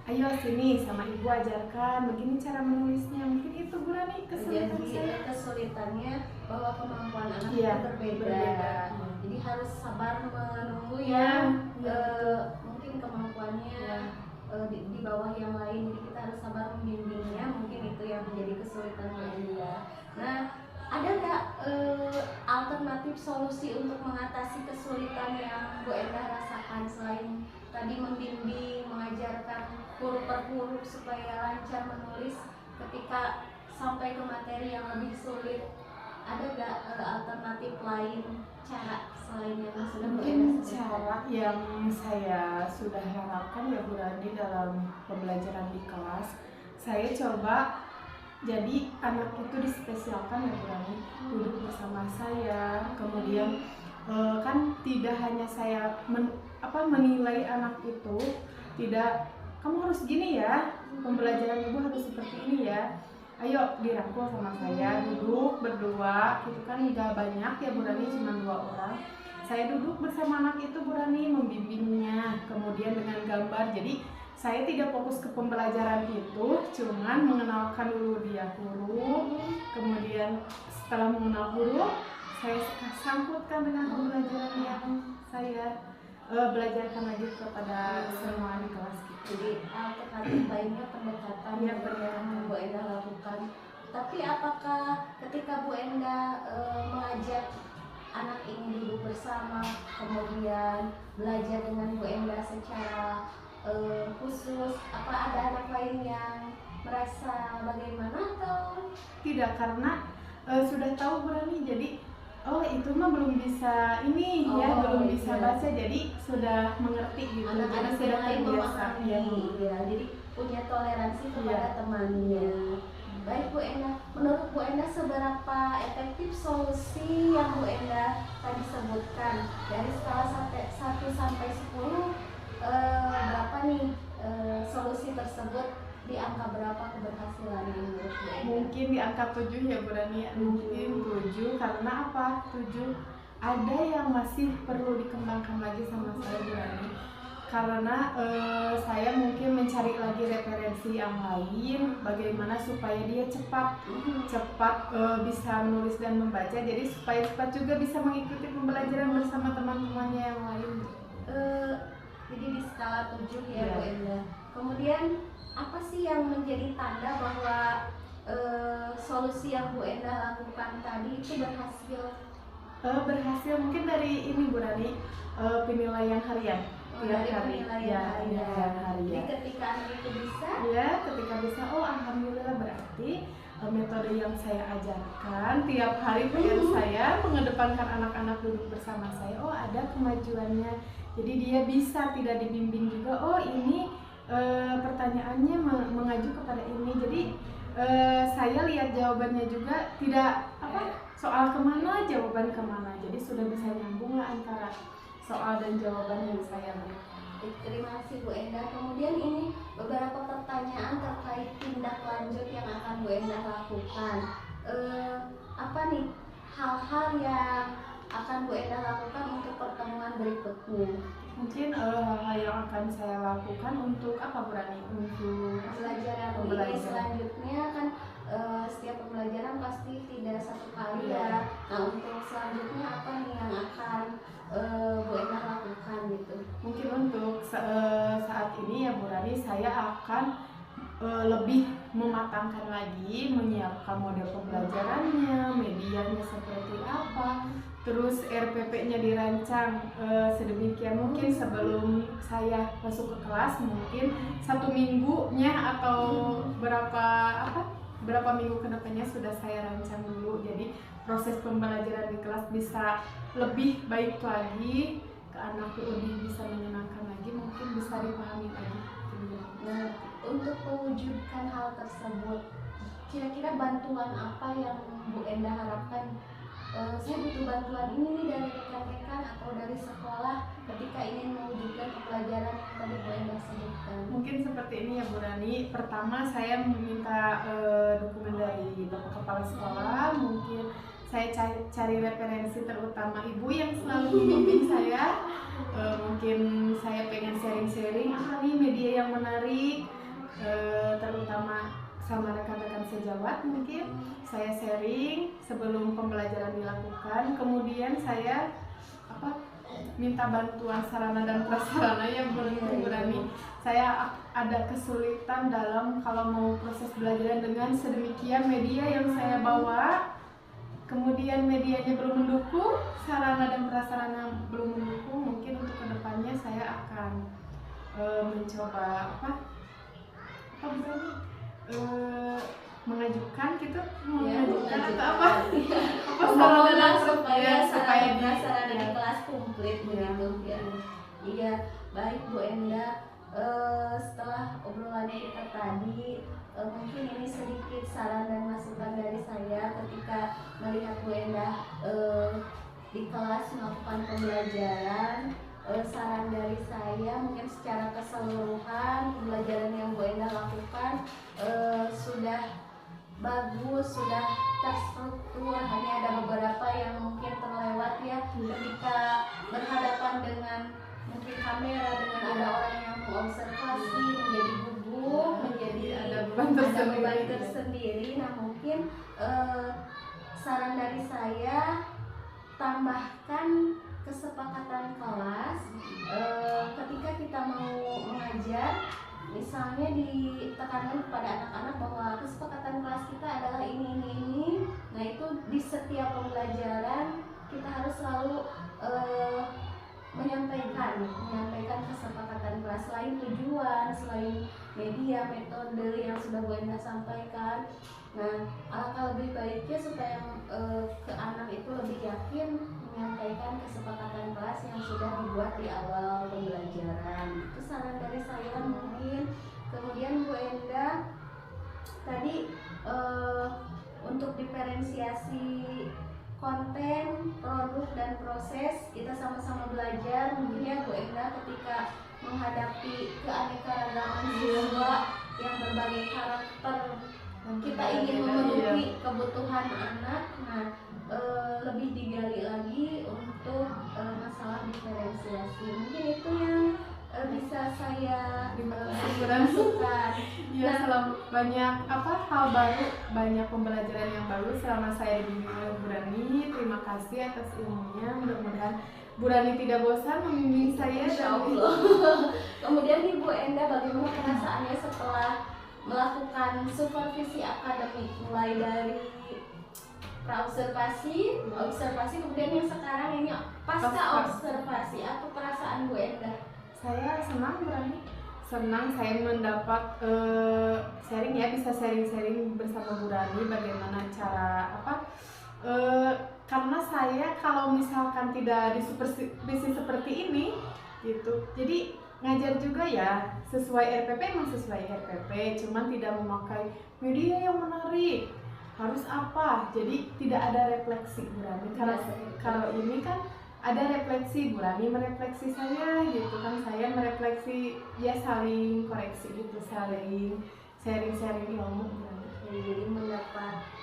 ayo sini sama ibu ajarkan begini cara menulisnya. Mungkin itu Bu Rani kesulitan saya. Kesulitannya bahwa kemampuan anak Iya, itu berbeda. Jadi harus sabar menunggu mungkin kemampuannya di bawah yang lain. Jadi kita harus sabar membimbingnya. Mungkin itu yang menjadi kesulitan Bu Endah. Nah, ada nggak alternatif solusi untuk mengatasi kesulitan yang Bu Endah rasakan selain tadi membimbing, mengajarkan huruf per huruf supaya lancar menulis ketika sampai ke materi yang lebih sulit? Ada nggak alternatif lain cara selain yang sudah Bu Mungkin Endah sebutkan? cara yang saya sudah harapkan ya Bu Rani dalam pembelajaran di kelas, saya coba jadi anak itu dispesialkan ya Bu Rani, duduk bersama saya. Kemudian kan tidak hanya saya menilai anak itu, tidak kamu harus gini ya, pembelajaran ibu harus seperti ini ya. Ayo dirangkul sama saya, duduk berdua, gitu kan nggak banyak ya Bu Rani, cuma 2 orang. Saya duduk bersama anak itu Bu Rani, membimbingnya, kemudian dengan gambar. Jadi saya tidak fokus ke pembelajaran itu, cuman mengenalkan dulu dia huruf, kemudian setelah mengenal huruf, saya sangkutkan dengan pembelajaran yang saya belajarkan lagi kepada semua di kelas gitu. Jadi alternatif lainnya pendekatan yang Bu Endah lakukan. Tapi apakah ketika Bu Endah mengajak anak ini duduk bersama, kemudian belajar dengan Bu Endah secara khusus, apa ada anak lain yang merasa bagaimana atau tidak? Karena sudah tahu Bu Rani, jadi itu mah belum bisa ini belum bisa baca, jadi sudah mengerti gitu. anak-anak sudah yang lain terbiasa memahami ya, jadi punya toleransi kepada temannya. Baik Bu Endah, menurut Bu Endah seberapa efektif solusi yang Bu Endah tadi sebutkan dari skala 1 sampai 10, berapa nih solusi tersebut, di angka berapa keberhasilannya menurut Bu Enda? Mungkin di angka 7 ya Bu Rani, mungkin 7 karena apa? 7 ada yang masih perlu dikembangkan lagi sama saya Bu Rani. Karena saya mungkin mencari lagi referensi yang lain, bagaimana supaya dia cepat bisa menulis dan membaca, jadi supaya cepat juga bisa mengikuti pembelajaran bersama teman-temannya yang lain. Jadi di skala 7 ya Iya. Bu Enda. Kemudian apa sih yang menjadi tanda bahwa solusi yang Bu Enda lakukan tadi itu berhasil? Berhasil mungkin dari ini Bu Rani, penilaian harian. Dari penilaian harian. Jadi harian. ketika anak itu bisa, Ya, ketika bisa, oh alhamdulillah, berarti metode yang saya ajarkan tiap hari PR saya mengedepankan anak-anak duduk bersama saya, oh ada kemajuannya. Jadi dia bisa tidak dibimbing juga, oh ini pertanyaannya mengacu kepada ini. Jadi saya lihat jawabannya juga tidak soal kemana, jawaban kemana. Jadi sudah bisa nyambung lah antara soal dan jawaban yang saya berikan. terima kasih Bu Enda. Kemudian ini beberapa pertanyaan terkait tindak lanjut yang akan Bu Enda lakukan. Apa nih hal-hal yang akan Bu Enda lakukan untuk pertemuan berikutnya? Mungkin hal-hal yang akan saya lakukan untuk apa Bu Rani? Untuk Pembelajaran ini Pembelajaran. selanjutnya kan setiap pembelajaran pasti tidak satu kali ya. Nah untuk selanjutnya apa nih yang akan Bu Enda lakukan gitu? Mungkin untuk saat ini ya Bu Rani, saya akan lebih mematangkan lagi, menyiapkan model pembelajarannya, medianya seperti apa, terus RPP-nya dirancang sedemikian mungkin sebelum saya masuk ke kelas, mungkin 1 minggunya atau berapa minggu ke depannya sudah saya rancang dulu. Jadi proses pembelajaran di kelas bisa lebih baik lagi, ke anak lebih bisa menyenangkan lagi, mungkin bisa dipahami lagi. Nah, untuk mewujudkan hal tersebut, kira-kira bantuan apa yang Bu Enda harapkan? Saya butuh bantuan ini nih dari rekan-rekan atau dari sekolah ketika ingin mewujudkan pembelajaran yang tadi Bu Enda sebutkan. Mungkin seperti ini ya Bu Rani. Pertama saya meminta dokumen dari Bapak Kepala Sekolah. Mungkin saya cari referensi terutama ibu yang selalu membimbing saya. Mungkin saya pengen sharing-sharing nih media yang menarik, terutama sama rekan-rekan sejawat. Mungkin saya sharing sebelum pembelajaran dilakukan. Kemudian saya minta bantuan sarana dan prasarana ya Bu Rani. Saya ada kesulitan dalam kalau mau proses belajaran dengan sedemikian media yang saya bawa, kemudian medianya belum mendukung, sarana dan prasarana belum mendukung. Mungkin untuk kedepannya saya akan mencoba mengajukan gitu, mengajukan atau apa Semoga supaya supaya sarana di kelas komplit begitu ya. Iya, baik Bu Enda. Setelah obrolannya kita tadi, mungkin ini sedikit saran dan masukan dari saya ketika melihat Bu Enda di kelas melakukan pembelajaran. Saran dari saya mungkin secara keseluruhan pembelajaran yang Bu Enda lakukan sudah bagus, sudah terstruktur, hanya ada beberapa yang mungkin terlewat ya ketika berhadapan dengan mungkin kamera, dengan ada orang yang mengobservasi, menjadi gugup, menjadi ada beban tersendiri. Nah mungkin saran dari saya, tambahkan kesepakatan kelas ketika kita mau mengajar. Misalnya ditekankan kepada anak-anak bahwa kesepakatan kelas kita adalah ini. Nah itu di setiap pembelajaran kita harus selalu menyampaikan kesepakatan kelas, selain tujuan, selain media, metode yang sudah Bu Enda sampaikan. Nah, alangkah lebih baiknya supaya ke anak itu lebih yakin menyampaikan kesepakatan kelas yang sudah dibuat di awal pembelajaran. Itu saran dari saya mungkin. Kemudian Bu Enda tadi untuk diferensiasi konten, produk, dan proses kita sama-sama belajar. Mungkin ya Bu Enda ketika menghadapi keanekaragaman siswa yang berbagai karakter. Kita ingin memenuhi kebutuhan anak. Nah, lebih digali lagi untuk masalah diferensiasi. Mungkin itu yang bisa saya masukkan. Ya, selama banyak hal baru, banyak pembelajaran yang baru selama saya dibimbing oleh Bu Rani. Terima kasih atas ilmunya. Mudah-mudahan Bu Rani tidak bosan membimbing saya. Insya Allah. Kemudian Ibu Enda, bagaimana perasaannya setelah melakukan supervisi akademik, mulai dari praobservasi, observasi, kemudian yang sekarang ini pasca observasi. Apa perasaan Bu Enda? Saya senang, Bu Rani. Senang saya mendapat sharing ya, bisa sharing-sharing bersama Bu Rani bagaimana cara karena saya kalau misalkan tidak di supervisi seperti ini gitu, jadi ngajar juga ya sesuai RPP, emang sesuai RPP, cuman tidak memakai media yang menarik, harus apa, jadi tidak ada refleksi Bu Rani. Kalau ini kan ada refleksi, Bu Rani merefleksi saya gitu kan, saya merefleksi, ya saling koreksi gitu, saling sharing ilmu Bu Rani. Jadi mendapat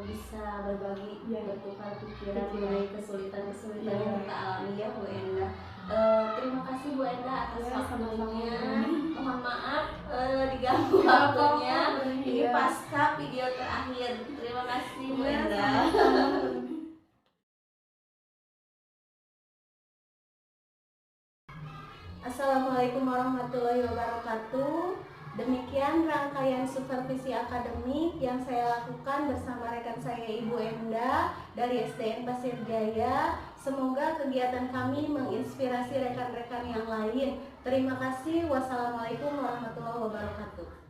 bisa berbagi, bertukar pikiran mengenai kesulitan-kesulitan yang kita alami ya Bu Enda. Terima kasih Bu Enda atas waktunya. Mohon maaf diganggu waktunya. Ini pasca video terakhir. Terima kasih Bu Enda. Assalamualaikum warahmatullahi wabarakatuh. Demikian rangkaian supervisi akademik yang saya lakukan bersama rekan saya Ibu Enda dari SDN Pasir Jaya. Semoga kegiatan kami menginspirasi rekan-rekan yang lain. Terima kasih. Wassalamualaikum warahmatullahi wabarakatuh.